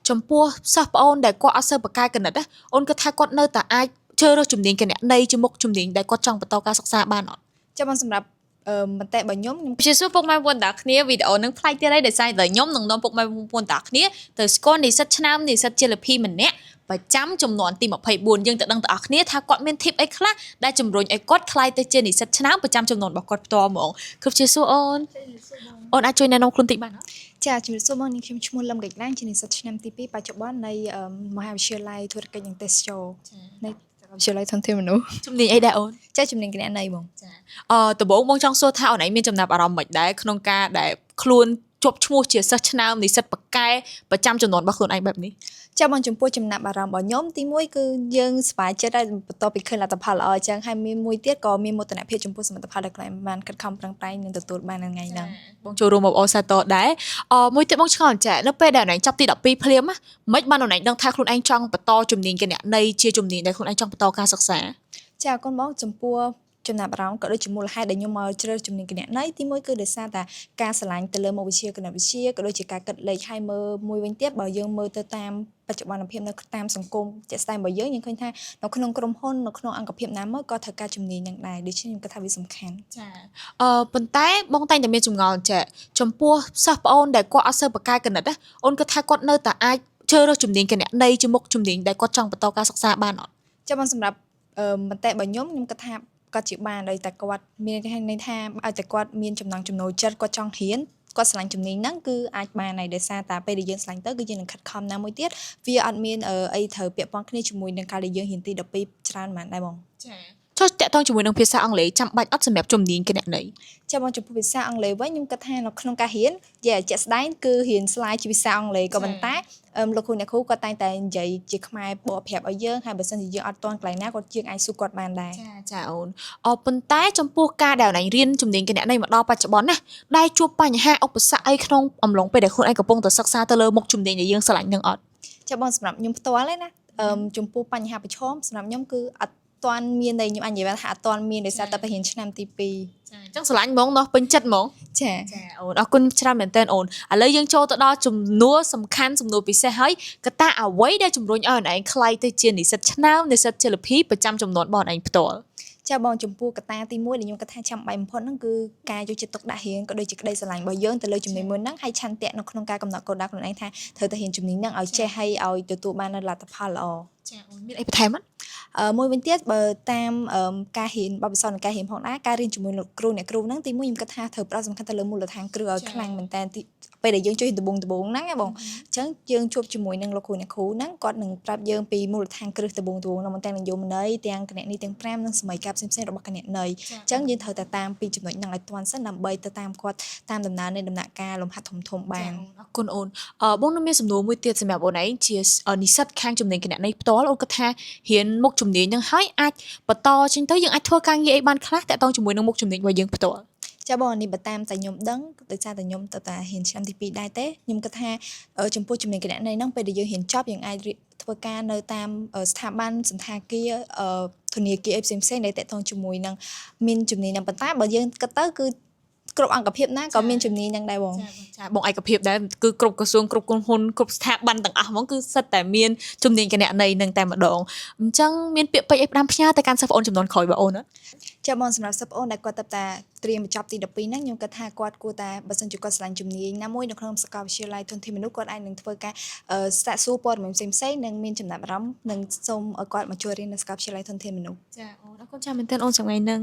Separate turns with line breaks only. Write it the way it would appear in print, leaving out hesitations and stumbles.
ចំពោះសិស្សប្អូនដែលគាត់អត់សូវបកកាយកណិតណាអូនគិតថាគាត់នៅតែអាចជ្រើសរើសជំនាញគណនេយ្យជាមុខជំនាញដែលគាត់ចង់បន្តការសិក្សាបានអត់
ចាំបងសម្រាប់មន្តិរបស់ខ្ញុំ
ជាសួរពុកម៉ែបងប្អូនតាគ្នាវីដេអូនឹងផ្លាច់ទៀតហើយដោយសារតែខ្ញុំនឹងនាំពុកម៉ែបងប្អូនតាគ្នាទៅស្គាល់និស្សិតឆ្នាំនិស្សិតជាលភីម្នាក់ប្រចាំចំនួនទី24យើងទៅដឹងទាំងអស់គ្នាថាគាត់មាន tip អីខ្លះដែលជំរុញឲ្យគាត់ខ្លាយទៅជានិស្សិតឆ្នាំប្រចាំចំនួនរបស់គាត់ផ្ទាល់ហ្មងគ្រប់ជាសួរអូនអាចជួយណែនាំខ្លួនតិចបានអត់
ចាជំរាបសួរបងនាងខ្ញុំឈ្មោះលឹមកេកឡាញជានិស្សិតឆ្នាំទី2បច្ចុប្បន្ននៃមហាវិទ្យាល័យធុរកិច្ចនិងទេសចរនៃសាកលវិទ្យាល័យធនធានមនុស្ស
ជំនាញអីដែរអូន
ចាជំនាញគណនេយ្យបង
ចាដំបូងបងចង់សួរថាអូនឯងមានចំណាប់អារម្មណ៍មិនដែរក្នុងការដែលខ្លួនជាប់ឈ្មោះជាសិស្សឆ្នាំនិស្សិតបកែប្រចាំចំនួនរបស់ខ្លួនឯងបែបនេះ
ចាបងចំពោះចំណាប់អារម្មណ៍របស់ខ្ញុំទី1គឺយើងស្វាយចិត្តហើយបន្ទាប់ពីឃើញលទ្ធផលល្អអញ្ចឹងហើយមានមួយទៀតក៏មានមោទនភាពចំពោះសមិទ្ធផលដែលខ្លួនឯងបានខិតខំប្រឹងប្រែងនឹងទទួលបាននៅថ្ងៃហ្នឹង
បងចូលរួមមកអូសាតដែរមួយទៀតបងឆ្ងល់ចានៅពេលដែលអូនឯងចាប់ទី12ភ្លាមមិនបានអូនឯងដឹងថាខ្លួនឯងចង់បន្តជំនាញគណនេយ្យជាជំនាញដែលខ្លួនឯងចង់បន្តការសិក្សា
ចាកូនបងចំពោះចំណាប់អារម្មណ៍ក៏ដូចជាមូលហេតុដែលខ្ញុំមកជ្រើសជំនាញគណនេយ្យទី1គឺដោយសារតែការឆ្លាញ់ទៅលើមុខវិជ្ជាគណិតវិទ្យាក៏ដូចជាការគិតលេខហើយមើលមួយវិញទៀតបើយើងមើលទៅតាមបច្ចុប្បន្នភាពនៅតាមសង្គមជាក់ស្ដែងរបស់យើងឃើញថានៅក្នុងក្រុមហ៊ុននៅក្នុងអង្គភាពណាមួយក៏ត្រូវការជំនាញនឹងដែរដូច្នេះខ្ញុំគិតថាវាសំខាន់
ចាប៉ុន្តែបងតែងតែមានចម្ងល់ចាចំពោះសិស្សប្អូនដែលគាត់អត់សូវបកកាយកណិតណាអូនគិតថាគាត់នៅតែអាចជ្រើសរើសជំនាញគណនេយ្យជាមុខជំនាញដែលគាត់ចង់បន្តការសិក្សាបានអត់
ចាំបងសម្រាប់មតិរបស់ខ្ញុំគិតថាគាត់ជាបានដោយតែគាត់មានន័យថាឲ្យតែគាត់មានចំណង់ចំណូលចិត្តគាត់ចង់រៀនគាត់ឆ្លាញ់ជំនាញហ្នឹងគឺអាចបានហើយដោយសារតែពេលដែលយើងឆ្លាញ់ទៅគឺយើងនឹងខិតខំណាមួយទៀតវាអត់មានអីត្រូវពាក់ព័ន្ធគ្នាជាមួយនឹងការដែលយើងរៀនទី12ច្រើនហ្មងដែរបង
ចាចុះតាក់ទងជាមួយនឹងភាសាអង់គ្លេសចាំបាច់អត់សម្រាប់ជំនាញគណនេយ្យ
ចាំបងចំពោះភាសាអង់គ្លេសវិញខ្ញុំគិតថានៅក្នុងការរៀនជាក់ស្ដែងគឺរៀន slide ជាភាសាអង់គ្លេសក៏ប៉ុន្តែលោកគ្រូអ្នកគ្រូគាត់តែងតែនិយាយជាខ្មែរបកប្រាប់ឲ្យយើងហើយបើសិនជាយើងអត់ទាន់កន្លែងណាគាត់ជាងអាចសួរគាត់បានដែរ
ចាអូនប៉ុន្តែចំពោះការដែលអូនរៀនជំនាញគណនេយ្យមកដល់បច្ចុប្បន្នណាដែលជួបបញ្ហាឧបសគ្គអីក្នុងអំឡុងពេលដែលខ្លួនឯងកំពុងតែសិក្សាទៅលើមុខជំនាញដែលយើងស្រឡាញ់នឹងអត់
ចាំបងសម្រាប់ខ្ញុំផ្ទាល់ឯណាចំពោះបញ្ហាប្រឈមសម្រាប់ខ្ញុំគឺអត់ទាន់មានដែលខ្ញុំអាចនិយាយថាអត់ទាន់មានដោយសារតែបរិញ្ញាបត្រឆ្នាំទី2
ចាអញ្ចឹងស្រឡាញ់ហ្មងនោះពេញចិត្តហ្មង
ចា
អូនអរគុណច្រើនមែនទែនអូនឥឡូវយើងចូលទៅដល់សំណួរសំខាន់សំណួរពិសេសហើយកត្តាអ្វីដែលជំរុញឲ្យអូនឯងខ្លាយទៅជានិស្សិតឆ្នាំនិស្សិតជាលភីប្រចាំចំនួនរបស់អូនឯងផ្ទាល់
ចាបងចំពោះកត្តាទី1ដែលខ្ញុំគិតថាចាំបាច់បំផុតហ្នឹងគឺការយកចិត្តទុកដាក់រៀនក៏ដូចជាក្តីស្រឡាញ់របស់យើងទៅលើជំនាញមួយហ្នឹងហើយឆន្ទៈនៅក្នុងការកំណត់គោលដៅខ្លួនឯងថាត្រូវតែរៀនជំនាញហ្នឹងឲ្យចេះហើយឲ្យទទួលបាននូវលទ្ធផលល្អ
ចាអូនមានអីបន្ថែមអត់
មួយវិញទៀតបើតាមការរៀនបបិសោនៃការរៀនផងដែរការរៀនជាមួយលោកគ្រូអ្នកគ្រូហ្នឹងទី1ខ្ញុំគិតថាត្រូវផ្ដោតសំខាន់ទៅលើមូលដ្ឋានគ្រឹះឲ្យខ្លាំងមែនតើពេលដែលយើងជួយដំបូងហ្នឹងណាបងអញ្ចឹងយើងជួបជាមួយនឹងលោកគ្រូអ្នកគ្រូហ្នឹងគាត់នឹងប្រាប់យើងពីមូលដ្ឋានគ្រឹះដំបូងហ្នឹងមិនតែនឹងយោមន័យទាំងគណនេយ្យទាំង5និងសម័យកាលផ្សេងៗរបស់គណនេយ្យអញ្ចឹងយើងត្រូវតែតាមពីចំណុចហ្នឹងឲ្យទាន់សិនដើម្បីទៅតាមគាត់តាមដំណើរនៃដំណាក់កាលលំហាត់ធំបាន
អរគុណអូនបងនៅមានសំណួរមួយទៀតសម្រាប់អូនឯងជានិស្សិតខាងជំនាញគណនេយ្យផ្ទាល់អូនគិតថារៀនមុខជំនាញហ្នឹងហើយអាចបន្តចេញទៅយើងអាចធ្វើការងារអីបានខ្លះតាក់ទងជាមួយនឹងមុខជំនាញរបស់យើងផ្ទាល់
ចាបងនេះបើតាមតែខ្ញុំដឹងដោយសារតែខ្ញុំទៅតែរៀនឆ្នាំទី2ដែរទេខ្ញុំគិតថាចំពោះជំនាញគណនេយ្យហ្នឹងពេលដែលយើងរៀនចប់យើងអាចធ្វើការនៅតាមស្ថាប័នសន្តាគារធនាគារអីផ្សេងៗដែលតាក់ទងជាមួយនឹងមានជំនាញហ្នឹងប៉ុន្តែបើយើងគិតទៅគឺគ្រប់អង្គភាពណាក៏មានជំនាញហ្នឹងដែរបង
ចាបងឯកភាពដែរគឺគ្រប់ក្រសួងគ្រប់ក្រុមហ៊ុនគ្រប់ស្ថាប័នទាំងអស់ហ្មងគឺសិតតែមានជំនាញគណនេយ្យនឹងតែម្ដងអញ្ចឹងមានពាក្យពេចន៍អីផ្ដាំផ្ញើទៅកាន់សិស្សប្អូនចំនួនក្រោយបងអូនណា
ចាបងសម្រាប់សិស្សប្អូនដែលគាត់តែត្រៀមបញ្ចប់ទី12ហ្នឹងខ្ញុំគិតថាគាត់គួរតែបើសិនជាគាត់ឆ្លាញ់ជំនាញណាមួយនៅក្នុងសាកលវិទ្យាល័យធនធានមនុស្សគាត់អាចនឹងធ្វើការសាកសួរព័ត៌មានផ្សេងៗនិងមានចំណាប់អារម្មណ៍និងសូមឲ្យគាត់មកចូលរៀននៅសាកលវិទ្យាល័យធនធានមនុស្ស
ចាអូនអរគុណច្រើនមែនទែនអូនសម្រាប់ថ្ងៃហ្នឹង